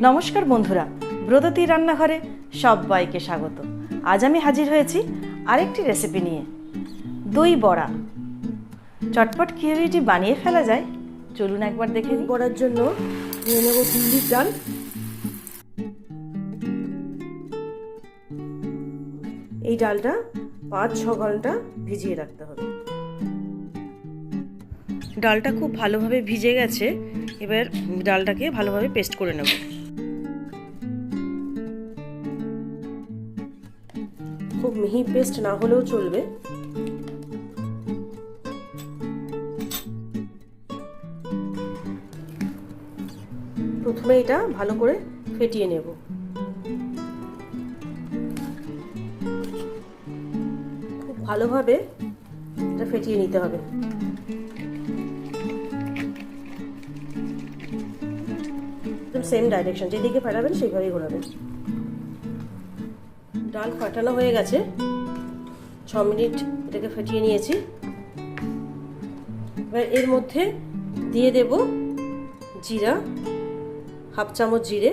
নমস্কার বন্ধুরা, ব্রততী রান্নাঘরে সবাইকে স্বাগত। আজ আমি হাজির হয়েছি আরেকটি রেসিপি নিয়ে, দই বড়া। চটপট কীভাবে এটি বানিয়ে ফেলা যায় চলুন একবার দেখে নিই। বড়ার জন্য নিয়ে নেব বিউলির ডাল। এই ডালটা 5-6 ঘন্টা ভিজিয়ে রাখতে হবে। ডালটা খুব ভালোভাবে ভিজে গেছে, এবার ডালটাকে ভালোভাবে পেস্ট করে নেব। খুব মিহি পেস্ট না হলেও চলবে। প্রথমে এটা ভালো করে ফেটিয়ে নেব। খুব ভালোভাবে এটা ফেটিয়ে নিতে হবে। সেম ডাইরেকশন, যেদিকে ফাটাবেন সেইভাবেই ঘোরাবেন। ডাল ফাটানো হয়ে গেছে, 6 মিনিট এটাকে ফেটিয়ে নিয়েছি। এবার এর মধ্যে দিয়ে দেব জিরা, 1/2 চামচ জিরে,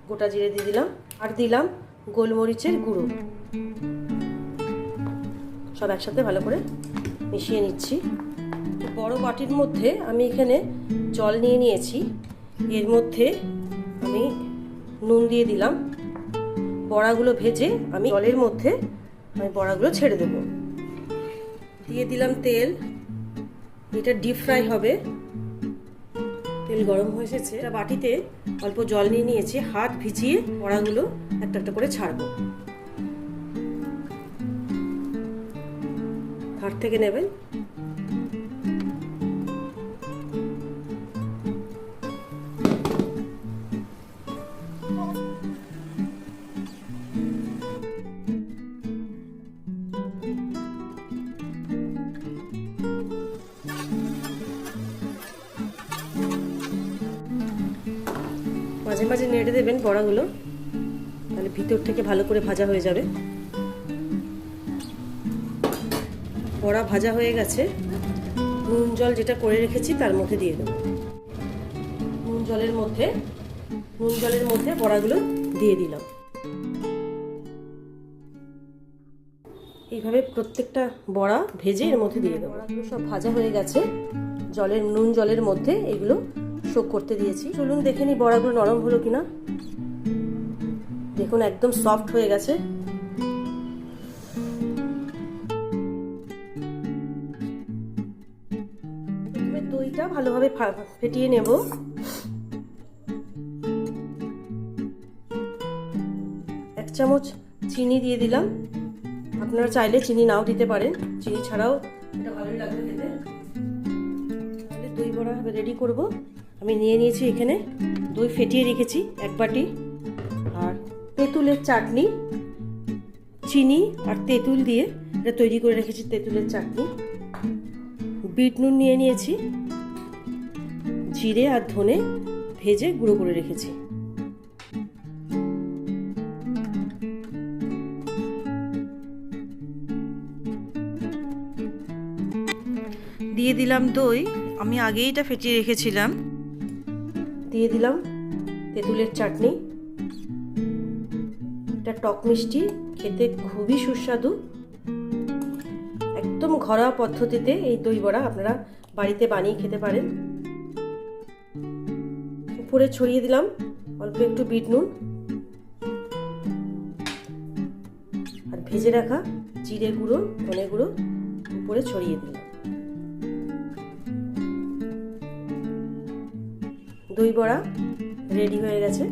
গোটা জিরে দিয়ে দিলাম, আর দিলাম গোলমরিচের গুঁড়ো। সব একসাথে ভালো করে মিশিয়ে নিচ্ছি। বড় বাটির মধ্যে আমি এখানে জল নিয়ে নিয়েছি, এর মধ্যে আমি নুন দিয়ে দিলাম। বড়াগুলো ভেজে আমি জলের মধ্যে বড়াগুলো ছেড়ে দেব। দিয়ে দিলাম তেল, এটা ডিপ ফ্রাই হবে। তেল গরম হয়ে এসেছে, এটা বাটিতে অল্প জল নিয়ে নিয়েছি, হাত ভিজিয়ে বড়াগুলো একটা একটা করে ছাড়বো। ধার থেকে নেবেন। মাঝে মাঝে নেড়ে দেবেন বড়াগুলো, তাহলে ভিতর থেকে ভালো করে ভাজা হয়ে যাবে। বড়া ভাজা হয়ে গেছে, নুন জল যেটা করে রেখেছি তার মধ্যে দিয়ে দেবো। নুন জলের মধ্যে বড়াগুলো দিয়ে দিলাম। এইভাবে প্রত্যেকটা বড়া ভেজে এর মধ্যে দিয়ে দেবো। বড়াগুলো সব ভাজা হয়ে গেছে, নুন জলের মধ্যে এগুলো শোক করতে দিয়েছি। চলুন দেখে নিই বড়াগুলো নরম হলো কিনা। দেখুন একদম সফট হয়ে গেছে। দইটা ভালোভাবে ফেটিয়ে নেব। 1 চামচ চিনি দিয়ে দিলাম। আপনারা চাইলে চিনি নাও দিতে পারেন, চিনি ছাড়াও এটা ভালোই লাগবে খেতে। তাহলে দই বড়া রেডি করব। আমি নিয়ে নিয়েছি এখানে দই ফেটিয়ে রেখেছি 1 বাটি, আর তেঁতুলের চাটনি, চিনি আর তেঁতুল দিয়ে এটা তৈরি করে রেখেছি তেঁতুলের চাটনি। বিট নুন নিয়ে নিয়েছি, জিরে আর ধনে ভেজে গুঁড়ো করে রেখেছি। দিয়ে দিলাম দই, আমি আগেই এটা ফেটিয়ে রেখেছিলাম। দিয়ে দিলাম তেঁতুলের চাটনি। এটা টক মিষ্টি, খেতে খুবই সুস্বাদু। একদম ঘরোয়া পদ্ধতিতে এই দই বড়া আপনারা বাড়িতে বানিয়ে খেতে পারেন। উপরে ছড়িয়ে দিলাম অল্প একটু বিট নুন, আর ভেজে রাখা জিরে গুঁড়ো, ধনে গুঁড়ো উপরে ছড়িয়ে দিলাম। দই বড়া রেডি হয়ে গেছে।